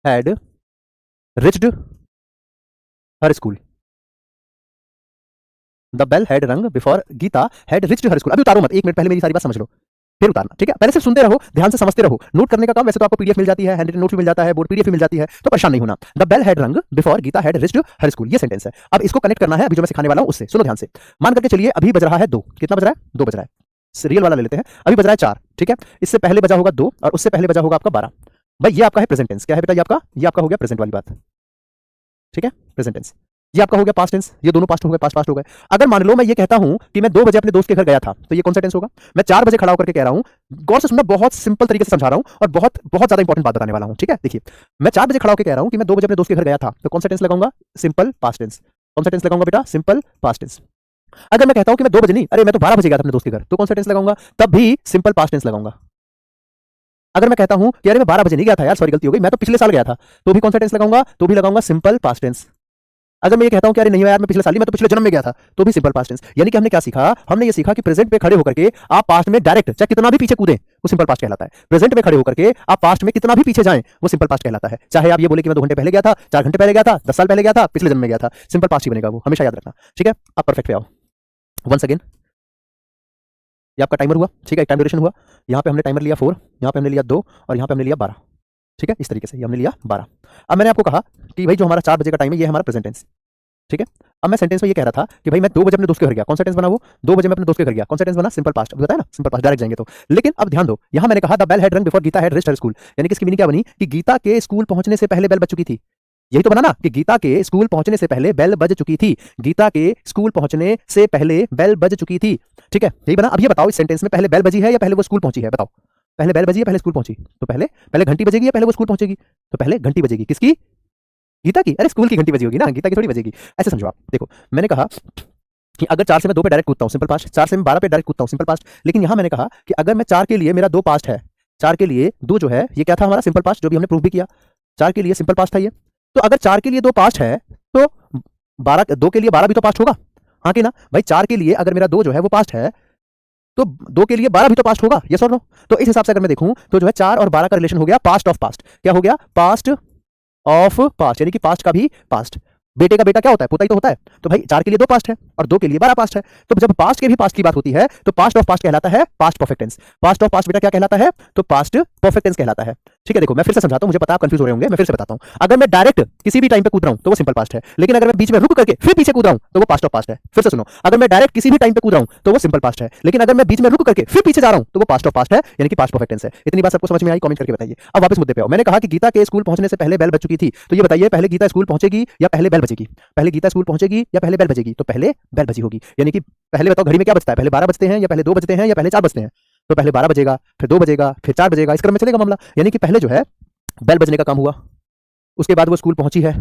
had reached her school. The bell had rung before Gita had reached her school. अभी उतारो मत, 1 मिनट पहले मेरी सारी बात समझ लो, फिर उतारना। ठीक है, पहले सिर्फ सुनते रहो, ध्यान से समझते रहो। नोट करने का काम वैसे तो आपको पीडीएफ मिल जाती है, हैंड रिटन नोट भी मिल जाता है, बोर्ड पीडीएफ भी मिल जाती है, तो परेशान नहीं होना। The bell had rung before Gita had reached her school, ये सेंटेंस है। अब इसको कनेक्ट करना है अभी जो मैं सिखाने वाला हूं उससे। सुनो ध्यान से, मान करके चलिए अभी बज रहा है 2, कितना बज रहा है? 2 बज रहा है। रियल वाला ले लेते हैं, अभी बज रहा है 4। ठीक है, इससे पहले बजा होगा 2 और उससे पहले बजा होगा आपका 12। भाई ये आपका है प्रेजेंट टेंस। क्या है बेटा? ये आपका हो गया प्रेजेंट वाली बात। ठीक है, प्रेजेंट टेंस। ये आपका हो गया पास्ट टेंस, ये दोनों पास्ट हो गए, पास्ट पास्ट हो गए। अगर मान लो मैं ये कहता हूं कि मैं 2 बजे अपने दोस्त के घर गया था, तो ये कौन सा टेंस होगा? मैं 4 बजे खड़ा होकर के कह रहा हूं, गौर से सुनना, बहुत सिंपल तरीके से समझा रहा हूं और बहुत बहुत ज्यादा इंपॉर्टेंट बात बताने वाला हूं। ठीक है, देखिए, मैं 4 बजे खड़ा होकर कह रहा हूं कि मैं 2 बजे अपने दोस्त के घर गया था, तो कौन सा टेंस लगाऊंगा? Simple past tense. कौन सा टेंस लगाऊंगा बेटा? Simple past tense. अगर मैं कहता हूं कि मैं 2 बजे नहीं, अरे मैं तो 12 बजे गया था अपने दोस्त के घर, तो कौन सा टेंस लगाऊंगा? तब भी सिंपल पास्ट टेंस लगाऊंगा। अगर मैं कहता हूं कि अरे मैं 12 बजे नहीं गया था यार, सॉरी गलती हो गई, मैं तो पिछले साल गया था, तो भी कौन सा टेंस लगाऊंगा? तो भी लगाऊंगा सिंपल पास्ट टेंस। अगर मैं ये कहता हूं कि अरे नहीं यार मैं पिछले साल ही, मैं तो पिछले जन्म में गया था, तो भी सिंपल पास्ट टेंस। यानी कि हमने क्या सीखा? हमने ये सीखा कि प्रेजेंट में खड़े होकर के आप पास्ट में डायरेक्ट चाहे कितना भी पीछे कूदें, वो सिंपल पास्ट कहलाता है। प्रेजेंट में खड़े होकर के आप पास्ट में कितना भी पीछे जाएं, वो सिंपल पास्ट कहलाता है। चाहे आप ये बोले कि मैं 2 घंटे पहले गया था, 4 घंटे पहले गया था, 10 साल पहले गया था, पिछले जन्म में गया था, सिंपल पास्ट ही बनेगा वो, हमेशा याद रखना। ठीक है, आप परफेक्ट पे आओ। वंस अगेन, ये आपका टाइमर हुआ। ठीक है, टाइम ड्यूरेशन हुआ। यहाँ पे हमने टाइमर लिया 4, यहाँ पे हमने लिया 2 और यहाँ पे हमने लिया 12। ठीक है, इस तरीके से हमने लिया 12। अब मैंने आपको कहा कि भाई जो हमारा 4 बजे का टाइम है, ये हमारा प्रेजेंट टेंस। ठीक है, अब मैं सेंटेंस में ये कह रहा था कि भाई मैं 2 बजे अपने दोस्त के घर गया, कौन सा टेंस बना वो? 2 बजे मैं अपने दोस्त के घर गया, कौन सा टेंस बना? Simple past. अब बताया ना, सिंपल पास्ट, डायरेक्ट जाएंगे तो। लेकिन अब ध्यान दो, यहां मैंने कहा the bell had rung before Gita had reached her school, यानी कि इसकी मीनिंग क्या बनी कि गीता के स्कूल पहुंचने से पहले बेल बज चुकी थी। यही तो बना ना कि गीता के स्कूल पहुंचने से पहले बेल बज चुकी थी। गीता के स्कूल पहुंचने से पहले बेल बज चुकी थी। ठीक है, यही बना। अब ये बताओ, इस सेंटेंस में पहले बेल बजी है या पहले वो स्कूल पहुंची है? बताओ, पहले बेल बजी है पहले स्कूल पहुंची? तो पहले पहले घंटी बजेगी या पहले वो स्कूल पहुंचेगी? तो पहले घंटी बजेगी। किसकी? गीता की। अरे स्कूल की घंटी बजी होगी ना, गीता की थोड़ी बजेगी। ऐसे समझो आप। देखो, मैंने कहा कि अगर 4 से मैं 2 पे डायरेक्ट कूदता हूं, सिंपल पास्ट। 4 से मैं 12 पे डायरेक्ट कूदता हूं, सिंपल पास्ट। लेकिन यहां मैंने कहा कि अगर मैं 4 के लिए मेरा 2 पास्ट है, 4 के लिए 2 जो है ये क्या था? हमारा सिंपल पास्ट, जो भी हमने प्रूव भी किया। 4 के लिए सिंपल पास्ट था ये। तो अगर 4 के लिए 2 पास्ट है, तो 12 2 के लिए 12 भी तो पास्ट होगा, हाँ कि ना? भाई 4 के लिए अगर मेरा 2 जो है वो पास्ट है, तो 2 के लिए 12 भी तो पास्ट होगा, यस और नो? तो इस हिसाब से अगर मैं देखूं तो जो है 4 और 12 का रिलेशन हो गया पास्ट ऑफ पास्ट। क्या हो गया? पास्ट ऑफ पास्ट, यानी कि पास्ट का भी पास्ट। बेटे का बेटा क्या होता है? पोता ही तो होता है। तो भाई 4 के लिए 2 पास्ट है और 2 के लिए 12 पास्ट है। तो जब पास्ट के भी पास्ट की बात होती है तो पास्ट ऑफ पास्ट कहलाता है past perfect tense. Past of past बेटा क्या कहलाता है? तो पास्ट परफेक्ट टेंस कहलाता है। ठीक है, देखो मैं फिर से समझाता हूं, मुझे पता आप कंफ्यूज हो रहे होंगे, मैं फिर से बताता हूं। अगर मैं डायरेक्ट किसी भी टाइम पे कूद रहा हूं तो वो सिंपल पास्ट है, लेकिन अगर मैं बीच में रुक करके फिर पीछे कूद रहा हूं तो वो पास्ट ऑफ पास्ट है। फिर से सुनो, अगर मैं डायरेक्ट किसी भी टाइम पे कूद रहा हूं तो वो सिंपल पास्ट है, लेकिन अगर मैं बीच में रुक करके फिर पीछे जा रहा हूं तो वो पास्ट ऑफ पास्ट है, यानी कि पास्ट परफेक्ट टेंस है। इतनी बात सबको समझ में आई? कमेंट करके बताइए। अब वापस मुद्दे पे आओ। मैंने कहा कि गीता के स्कूल पहुंचने से पहले बेल बज चुकी थी, तो ये बताइए पहले गीता स्कूल पहुंचेगी या पहले बेल बजेगी? पहले गीता स्कूल पहुंचेगी या पहले बेल बजेगी? तो पहले बेल बजी होगी, यानी कि पहले बताओ घड़ी में क्या बजता है? पहले 12 बजते हैं या पहले 2 बजते हैं या पहले 4 बजते हैं? तो पहले 12 बजेगा, फिर 2 बजेगा, फिर 4 बजेगा, इस क्रम में चलेगा मामला। यानी कि पहले जो है बेल बजने का काम हुआ, उसके बाद वो स्कूल पहुंची है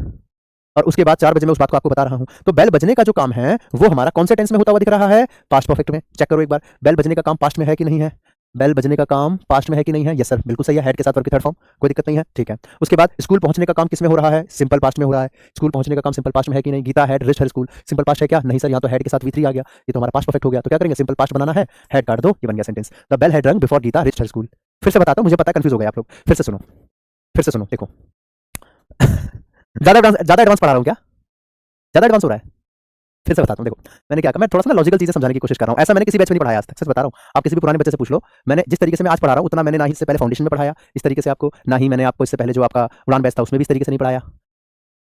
और उसके बाद 4 बजे मैं उस बात को आपको बता रहा हूं। तो बेल बजने का जो काम है वो हमारा कौन से टेंस में होता हुआ दिख रहा है? पास्ट परफेक्ट में। चेक करो एक बार, बेल बजने का काम पास्ट में है कि नहीं है? बेल बजने का काम पास्ट में है कि नहीं है? यस सर, बिल्कुल सही है, हेड के साथ वर्ब की थर्ड फॉर्म, कोई दिक्कत नहीं है। ठीक है, उसके बाद स्कूल पहुंचने का काम किस में हो रहा है? सिंपल पास्ट में हो रहा है। स्कूल पहुंचने का काम सिंपल पास्ट में है कि नहीं? Gita had reached her school, simple past है क्या? नहीं सर, यहाँ तो हेड के साथ V3 आ गया, ये तो हमारा पास्ट परफेक्ट हो गया। तो क्या करेंगे? सिंपल पास्ट बनाना है, हेड काट दो, ये बन गया sentence. The bell had rung before Gita reached her school. फिर से बताता हूँ, मुझे पता है कंफ्यूज हो गए आप लोग। फिर से सुनो, फिर से सुनो, देखो ज्यादा एडवांस पढ़ा रहा हूँ क्या? ज्यादा एडवांस हो रहा है? फिर से बताता हूँ, देखो मैंने क्या कहा, मैं थोड़ा सा ना लॉजिकल चीजें समझाने की कोशिश कर रहा हूँ। ऐसा मैंने किसी बैच में नहीं पढ़ाया आज तक, सच बता रहा हूँ। आप किसी भी पुराने बच्चे से पूछ लो, मैंने जिस तरीके से मैं आज पढ़ा रहा हूँ उतना मैंने ना ही इससे पहले फाउंडेशन में पढ़ाया इस तरीके से आपको, ना ही मैंने आपको इससे पहले जो आपका उड़ान बैच था उसमें भी इस तरीके से नहीं पढ़ाया।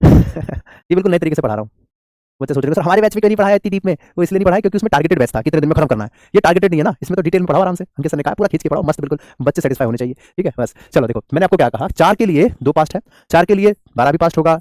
ये बिल्कुल नए तरीके से पढ़ा रहा हूँ। बच्चे सोच रहे हैं सर हमारे बैच में क्यों नहीं पढ़ाया इतनी डीप में? वो इसलिए नहीं पढ़ाया क्योंकि उसमें टारगेटेड बैच था, कितने दिन में खत्म करना है। ये टारगेटेड नहीं है ना, इसमें तो डिटेल में पढ़ाओ आराम से। अंकित सर ने कहा पूरा खींच के पढ़ाओ, मस्त, बिल्कुल बच्चे सेटिस्फाई होने चाहिए। ठीक है, बस चलो देखो मैंने आपको क्या कहा, 4 के लिए 2 पास्ट है, 4 के लिए 12 भी पास्ट होगा,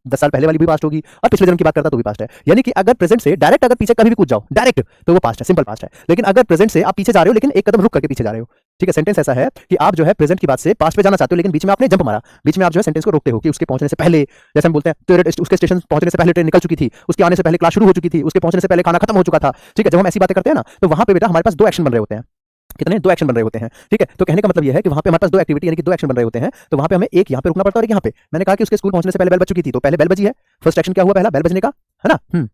10 साल पहले वाली भी पास्ट होगी, और पिछले जन्म की बात करता तो भी पास्ट है। यानी कि अगर प्रेजेंट से डायरेक्ट अगर पीछे कभी भी कूद जाओ डायरेक्ट तो वो पास्ट है, सिंपल पास्ट है। लेकिन अगर प्रेजेंट से आप पीछे जा रहे हो लेकिन एक कदम रुक करके पीछे जा रहे हो, ठीक है, सेंटेंस ऐसा है कि आप जो है प्रेजेंट की बात से पास्ट पे जाना चाहते हो लेकिन बीच में आपने जंप मारा, बीच में आप जो है सेंटेंस को रोकते हो कि उसके पहुंचने से पहले, जैसे हम बोलते हैं उसके स्टेशन पहुंचने से पहले ट्रेन निकल चुकी थी, उसके आने से पहले क्लास शुरू हो चुकी थी, उसके पहुंचने से पहले खाना खत्म हो चुका था। ठीक है, जब हम ऐसी बातें करते हैं ना तो वहां पे बेटा हमारे पास 2 एक्शन बन रहे होते हैं। कितने? 2 एक्शन बन रहे होते हैं। ठीक है, तो कहने का मतलब यह है कि वहां पे हमारे पास 2 एक्टिविटी यानी कि 2 एक्शन बन रहे होते हैं, तो वहां पे हमें एक यहाँ पे रुकना पड़ता है और एक यहाँ पे। मैंने कहा कि उसके स्कूल पहुंचने से पहले बेल बज चुकी थी, तो पहले बेल बजी है, फर्स्ट एक्शन क्या हुआ? पहला बेल बजने का, है ना?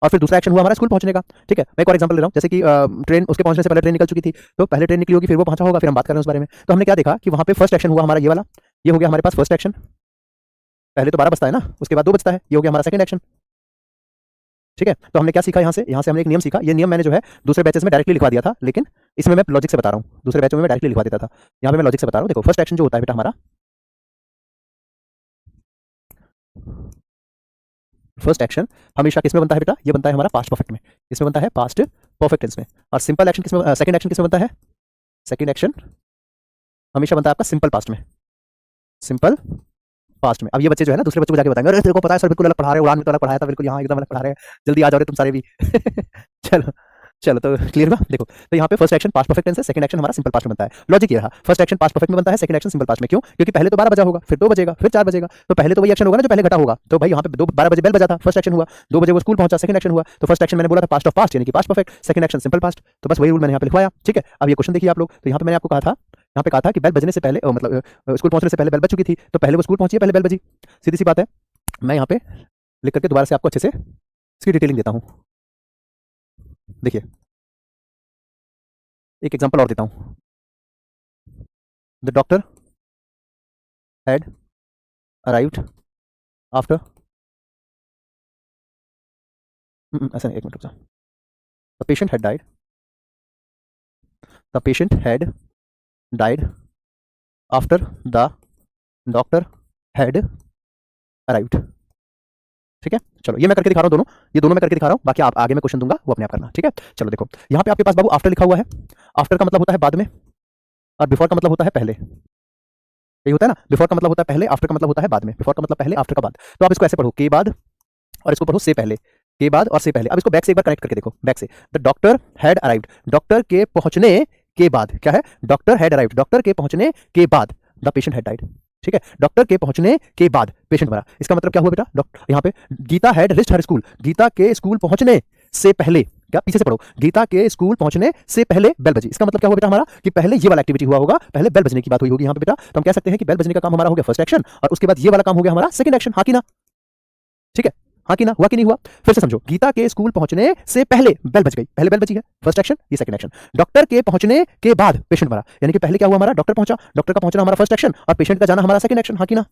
और फिर दूसरा एक्शन हुआ हमारा स्कूल पहुंचने का। ठीक है, मैं एक और एग्जांपल ले रहा हूं, जैसे कि ट्रेन उसके पहुंचने से पहले ट्रेन निकल चुकी थी, तो पहले ट्रेन निकली होगी फिर वो पहुंचा होगा, फिर हम बात कर रहे हैं उस बारे में। तो हमने क्या देखा कि वहां पे फर्स्ट एक्शन हुआ हमारा ये वाला, ये हो गया हमारे पास फर्स्ट एक्शन। पहले तो 12 बजता है ना, उसके बाद 2 बजता है, ये हो गया हमारा सेकंड एक्शन। ठीक है, तो हमने क्या सीखा यहाँ से हमने एक नियम सीखा। ये नियम मैंने जो है दूसरे बैचेस में डायरेक्टली लिखवा दिया था, लेकिन इसमें मैं लॉजिक से बता रहा हूँ। दूसरे बैचों में मैं डायरेक्टली लिखवा देता था, यहाँ पे मैं लॉजिक से बता रहा हूँ। देखो फर्स्ट एक्शन जो होता है बेटा हमारा, फर्स्ट एक्शन हमेशा किस में बनता है बेटा? ये बनता है हमारा पास्ट परफेक्ट में, इसमें बनता है पास्ट परफेक्ट टेंस में। और सिंपल एक्शन किसमें, सेकंड एक्शन किसमें बनता है? सेकंड एक्शन हमेशा बनता है आपका सिंपल पास्ट में, सिंपल पास्ट में। अब ये बच्चे जो है ना दूसरे बच्चों को जाके बताएंगे, अरे तेरे को पता है सर बिल्कुल अलग पढ़ा रहे, उड़ान में तो अलग पढ़ाया था, बिल्कुल यहाँ एकदम अलग पढ़ा रहे हैं, जल्दी आ जाओ रे तुम सारे भी। चलो चलो, तो क्लियर हुआ? देखो तो यहाँ पे first action past perfect tense है, सेकंड एक्शन हमारा सिंपल पास्ट में बनता है। लॉजिक ये रहा, फर्स्ट एक्शन पास्ट परफेक्ट में बनता है, सेकंड एक्शन सिंपल पास्ट में। क्यों? क्योंकि पहले तो 12 बजा होगा, फिर 2 बजेगा, फिर 4 बजेगा, तो पहले तो वही एक्शन होगा ना जो पहले घटा होगा। तो भाई यहाँ पे 12 बजे बेल बजा था, फर्स्ट एक्शन हुआ, 2 बजे वो स्कूल पहुंचा, सेकंड एक्शन हुआ। तो फर्स्ट एक्शन मैंने बोला था पास्ट ऑफ पास्ट यानी कि past perfect, second action simple past, तो बस वही रूल मैंने यहाँ पे लिखवाया। ठीक है, अब ये क्वेश्चन देखिए आप लोग, तो यहाँ पे मैंने आपको कहा था, यहाँ पे कहा था कि बेल बजने से पहले मतलब स्कूल पहुंचने से पहले बेल बज चुकी थी, तो पहले वो स्कूल पहुंची है, पहले बेल बजी, सीधी सी बात है। मैं यहाँ पे लिख करके दोबारा से आपको अच्छे से इसकी डिटेलिंग देता हूँ। देखिए एक एग्जांपल और देता हूँ। The doctor had arrived after, ऐसा नहीं, एक मिनट रुक जाओ। The patient had died, the patient had died after the doctor had arrived. ठीक है, चलो ये मैं करके दिखा रहा हूँ दोनों, ये दोनों मैं करके दिखा रहा हूँ, बाकी आप आगे में क्वेश्चन दूंगा वो अपने आप करना। ठीक है, चलो देखो यहाँ पे आपके पास बाबू आफ्टर लिखा हुआ है। आफ्टर का मतलब होता है बाद में, और बिफोर का मतलब होता है पहले। यही होता है ना, बिफोर का मतलब होता है पहले, आफ्टर का मतलब होता है बाद में। बिफोर का मतलब पहले, आफ्टर का बाद। तो आप इसको ऐसे पढ़ो, के बाद, और इसको पढ़ो से पहले, के बाद और से पहले। अब इसको बैक से एक बार कनेक्ट करके देखो, बैक से। The doctor had arrived, doctor के पहुंचने के बाद, क्या है? डॉक्टर हैड अराइव्ड, डॉक्टर के पहुंचने के बाद द पेशेंट हैड डाइड। ठीक है, डॉक्टर के पहुंचने के बाद पेशेंट मरा। इसका मतलब क्या हुआ बेटा? डॉक्टर यहाँ पे Gita had reached her school, Gita के स्कूल पहुंचने से पहले, क्या पीछे से पढ़ो, गीता के स्कूल पहुंचने से पहले बेल बजी। इसका मतलब क्या हुआ बेटा हमारा कि पहले ये वाला एक्टिविटी हुआ होगा, पहले बेल बजने की बात हुई होगी यहाँ पे बेटा। तो हम कह सकते हैं कि बेल बजने का काम हमारा हो गया फर्स्ट एक्शन, और उसके बाद ये वाला काम हो गया हमारा सेकंड एक्शन। हाँ कि ना? ठीक है, हाँ कि ना, हुआ कि नहीं हुआ? फिर से समझो, गीता के स्कूल पहुंचने से पहले बेल बज गई, पहले बेल बजी है, फर्स्ट एक्शन, ये सेकंड एक्शन। डॉक्टर के पहुंचने के बाद पेशेंट मरा, यानी कि पहले क्या हुआ हमारा, डॉक्टर पहुंचा, डॉक्टर का पहुंचना हमारा फर्स्ट एक्शन और पेशेंट का जाना हमारा सेकंड एक्शन, हाँ कि ना?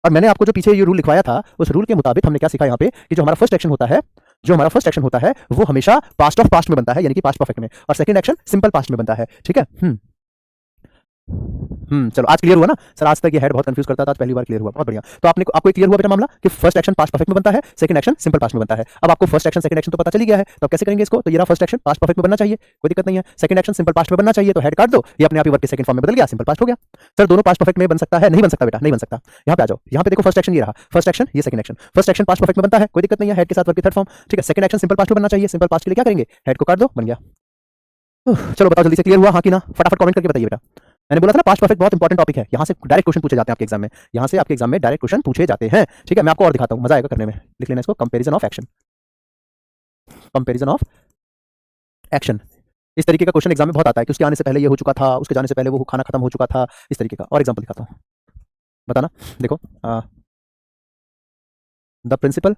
और मैंने आपको जो पीछे ये रूल लिखवाया था, उस रूल के मुताबिक हमने क्या सीखा यहाँ पे कि जो हमारा फर्स्ट एक्शन होता है वो हमेशा पास्ट ऑफ पास्ट में बनता है, यानी कि पास्ट परफेक्ट में, और सेकंड एक्शन सिंपल पास्ट में बनता है, ठीक है। चलो आज क्लियर हुआ ना सर? आज तक ये हेड बहुत कंफ्यूज करता था, आज पहली बार क्लियर हुआ, बहुत बढ़िया। तो आपको क्लियर हुआ बेटा मामला कि फर्स्ट एक्शन पास्ट परफेक्ट में बनता है, सेकंड एक्शन सिंपल पास्ट में बनता है। अब आपको फर्स्ट एक्शन सेकंड एक्शन तो पता चल ही गया है, तो अब कैसे करेंगे इसको? तो ये रहा फर्स्ट एक्शन पास्ट परफेक्ट में बनना चाहिए, कोई दिक्कत नहीं है। सेकंड एक्शन सिंपल पास्ट में बनना चाहिए, तो हेड काट दो, ये अपने आप ही वर्ब के सेकंड फॉर्म में बदल गया, सिंपल पास्ट हो गया। सर दोनों पास्ट परफेक्ट में बन सकता है? नहीं बन सकता बेटा, नहीं बन सकता। यहाँ पे आ जाओ, यहाँ पे देखो फर्स्ट एक्शन ये रहा, फर्स्ट एक्शन ये second action. First action past perfect में बनता है, कोई दिक्कत नहीं है, हेड के साथ वर्ब की थर्ड फॉर्म, ठीक है। सेकंड एक्शन सिंपल पास्ट में बनना चाहिए, सिंपल पास्ट के लिए क्या करेंगे? हेड को काट दो, बन गया। चलो बताओ जल्दी से, क्लियर हुआ हाँ कि ना? फटाफट कमेंट करके बताइए बेटा। मैंने बोला था ना पास्ट परफेक्ट बहुत इंपॉर्टेंट टॉपिक है, यहाँ से डायरेक्ट क्वेश्चन पूछे जाते हैं आपके एग्जाम में, यहाँ से आपके एग्जाम में डायरेक्ट क्वेश्चन पूछे जाते हैं, ठीक है। मैं आपको और दिखाता हूँ, मजा आएगा करने में, लिख लेना इसको, comparison of action, comparison of action. इस तरीके का क्वेश्चन एग्जाम में बहुत आता है कि उसके आने से पहले ये हो चुका था, उसके जाने से पहले वो खाना खत्म हो चुका था, इस तरीके का। और एग्जाम्पल दिखाता हूँ, बताना। देखो, the principal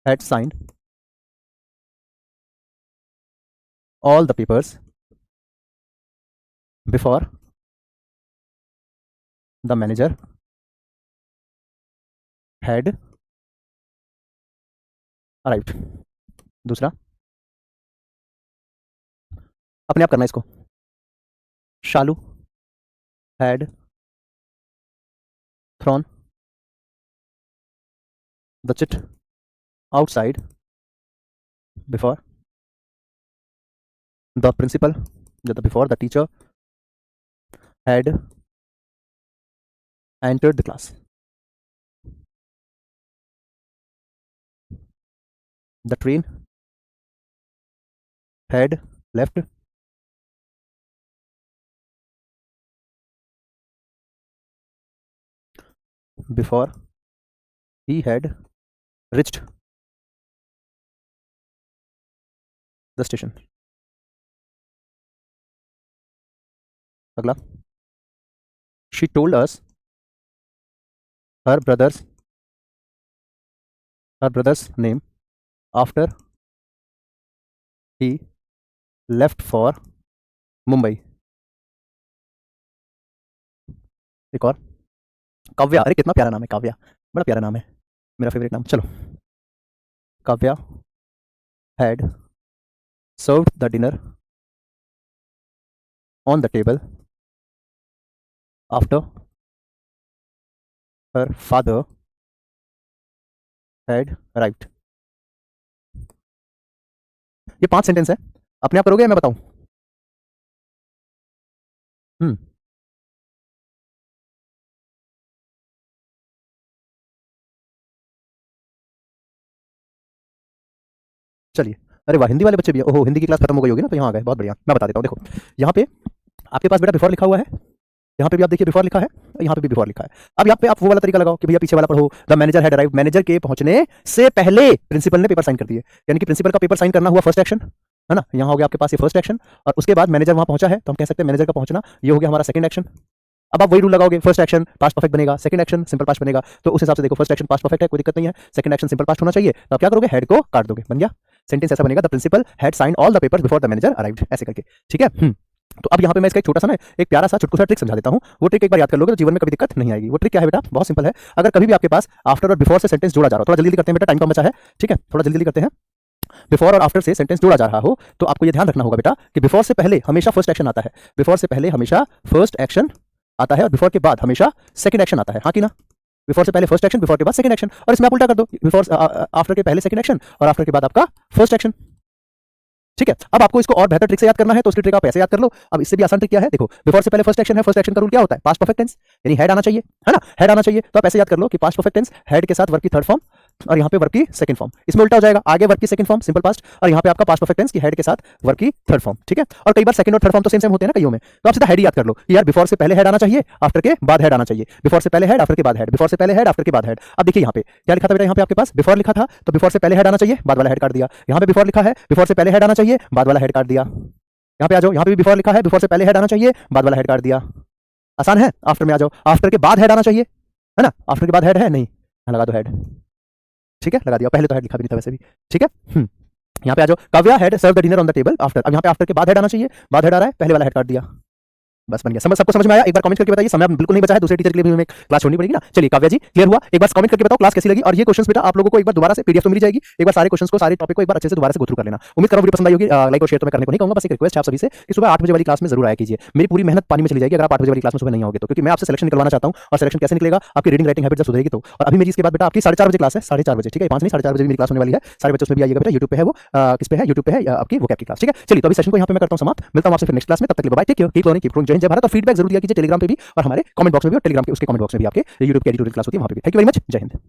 had signed all the papers before the manager had arrived। दूसरा, अपने आप करना इसको, शालू had thrown the chit outside before the principal, before the teacher had entered the class। The train had left before he had reached the station। अगला, she told us her brother's name after he left for Mumbai. एक और, काव्या, अरे कितना प्यारा नाम है काव्या, बड़ा प्यारा नाम है, मेरा फेवरेट नाम। चलो, Kavya had served the dinner on the table after her father had arrived। ये 5 सेंटेंस है, अपने आप करोगे या मैं बताऊं? चलिए, अरे वाह, हिंदी वाले बच्चे भी है। ओहो, हिंदी की क्लास खत्म हो गई होगी ना, तो यहाँ आ गए, बहुत बढ़िया। मैं बता देता हूँ, देखो यहाँ पे आपके पास बेटा बिफोर लिखा हुआ है, यहाँ पे भी आप देखिए बिफोर लिखा है, यहाँ पे भी बिफोर लिखा है। अब यहाँ पे आप वो वाला तरीका लगाओ कि भैया पीछे वाला पढ़ो, the manager had arrived, manager के पहुंचने से पहले प्रिंसिपल ने पेपर साइन कर दिए, यानी कि प्रिंसिपल का पेपर साइन करना हुआ फर्स्ट एक्शन, है ना। यहाँ हो गया आपके पास ये फर्स्ट एक्शन, और उसके बाद मैनेजर वहां पहुंचा है, तो हम कह सकते हैं मैनेजर का पहुंचना, ये हो गया हमारा सेकंड एक्शन। अब आप वही रूल लगाओगे, फर्स्ट एक्शन पास्ट परफेक्ट बनेगा, सेकंड एक्शन सिंपल पास्ट बनेगा, तो उस हिसाब से देखो फर्स्ट एक्शन पास्ट परफेक्ट है, कोई दिक्कत नहीं है, सेकंड एक्शन सिंपल पास्ट होना चाहिए, तो आप क्या करोगे? हेड को काट दोगे, बन गया। सेंटेंस ऐसा बनेगा, the principal had signed all the papers before the manager arrived, ऐसे करके, ठीक है। तो अब यहाँ पे मैं इसका एक छोटा सा ना, एक प्यारा सा चुटकुला ट्रिक समझा देता हूँ, वो ट्रिक एक बार याद कर लोगे तो जीवन में कभी दिक्कत नहीं आएगी। वो ट्रिक क्या है बेटा? बहुत सिंपल है। अगर कभी भी आपके पास आफ्टर और बिफोर से सेंटेंस जोड़ा जा रहा हो, थोड़ा जल्दी करते हैं बेटा, टाइम कम बचा है, ठीक है, थोड़ा जल्दी करते हैं। बिफोर और आफ्टर से सेंटेंस जोड़ा जा रहा हो, तो आपको ये ध्यान रखना होगा बेटा कि बिफोर से पहले हमेशा फर्स्ट एक्शन आता है, बिफोर से पहले हमेशा फर्स्ट एक्शन आता है, और बिफोर के बाद हमेशा सेकंड एक्शन आता है, हाँ कि ना। बिफोर से पहले फर्स्ट एक्शन, बिफोर के बाद सेकंड एक्शन, और इसमें आप उल्टा कर दो, बिफोर आफ्टर के पहले सेकंड एक्शन और आफ्टर के बाद आपका फर्स्ट एक्शन, ठीक है। अब आपको इसको और बेहतर ट्रिक से याद करना है, तो उसकी ट्रिक आप ऐसे याद कर लो। अब इससे भी आसान ट्रिक क्या है? देखो, बिफोर से पहले फर्स्ट एक्शन है, फर्स्ट एक्शन का रूल क्या होता है? पास्ट परफेक्ट टेंस, यानी हेड आना चाहिए, है ना, हेड आना चाहिए। तो आप ऐसे याद कर लो कि पास्ट परफेक्ट टेंस हेड के साथ वर्ब की थर्ड फॉर्म, और यहाँ पे वर्ब की सेकंड फॉर्म, इसमें उल्टा हो जाएगा, आगे वर्ब की सेकंड फॉर्म सिंपल पास्ट, और यहाँ पे आपका पास्ट परफेक्ट टेंस की हेड के साथ वर्ब की थर्ड फॉर्म, ठीक है। और कई बार सेकंड और थर्ड फॉर्म तो सेम सेम होते हैं ना कईयों में, तो आप सीधा हेड ही याद कर लो कि यार बिफोर से पहले हेड आना चाहिए, आफ्टर के बाद हेड आना चाहिए, बिफोर से पहले हेड, आफ्टर के बाद हेड, बिफोर से पहले हेड, आफ्टर के बाद हेड। अब देखिए यहाँ पे क्या लिखा था बेटा, यहाँ पे आपके पास बिफोर लिखा था, तो बिफोर से पहले हेड आना चाहिए, बाद वाला हेड काट दिया। यहाँ पे बिफोर लिखा है, बिफोर से पहले हेड आना चाहिए, बाद वाला हेड काट दिया। यहाँ पे आ जाओ, यहाँ पे भी बिफोर लिखा है, बिफोर से पहले हेड आना चाहिए, बाद वाला हेड काट दिया। आसान है। आफ्टर में आ जाओ, आफ्टर के बाद हेड आना चाहिए, है ना, आफ्टर के बाद हेड है नहीं, लगा दो हेड, ठीक है, लगा दिया, पहले तो हेड लिखा भी नहीं था वैसे भी, ठीक है। यहाँ पे आ जाओ, Kavya had served the dinner on the table after. अब यहाँ पे आफ्टर के बाद हेड आना चाहिए, बाद हेड आ रहा है, पहले वाला हेड काट दिया, बस बन गया। सबको समझ में आया? एक बार कमेंट करके बताइए, समय बिल्कुल नहीं बचा है, दूसरे टीचर के लिए भी हमें क्लास छोड़नी पड़ेगी ना। चलिए काव्या जी क्लियर हुआ? एक बार कमेंट करके बताओ क्लास कैसी लगी, और ये क्वेश्चंस बेटा आप लोगों को एक बार दोबारा से पीडीएफ तो मिल जाएगी, एक बार सारे क्वेश्चंस को, सारे टॉपिक को एक बार अच्छे से दोबारा से गो थ्रू कर लेना। उम्मीद करो वीडियो पसंद आई होगी, लाइक और शेयर तो मैं करने को नहीं कहूंगा, बस एक रिक्वेस्ट है आप सभी से कि सुबह 8 बजे वाली क्लास में जरूर आया कीजिए। मेरी पूरी मेहनत पानी में चली जाएगी अगर आप 8 बजे वाली क्लास में सुबह नहीं आओगे तो, क्योंकि मैं आपसे सिलेक्शन निकलवाना चाहता हूं, और सिलेक्शन कैसे निकलेगा? आपकी रीडिंग राइटिंग हैबिट जब सुधरेगी तो। और अभी मेरी इसके बाद बेटा आपकी 4:30 बजे क्लास है, 4:30 बजे, ठीक है, 5 नहीं 4:30 बजे मेरी क्लास होने वाली है, सारे बच्चे उसमें भी आइएगा बेटा। यूट्यूब पे है वो, किस पे है? यूट्यूब पे है आपकी वो कैप की क्लास, ठीक है। चलिए तो अभी सेशन को यहाँ पे मैं करता हूँ समाप्त, मिलता हूँ आपसे फिर नेक्स्ट क्लास में, तब तक के लिए bye, take care, keep learning, keep growing, जय हिंद जय भारत। और फीडबैक जरूर दिया कीजिए टेलीग्राम पे भी, और हमारे कमेंट बॉक्स में भी, और टेलीग्राम के उसके कमेंट बॉक्स में भी, आपके यूट्यूब की एडिटोरियल क्लास होती है वहां पे भी। थैंक यू वेरी मच, जय हिंद।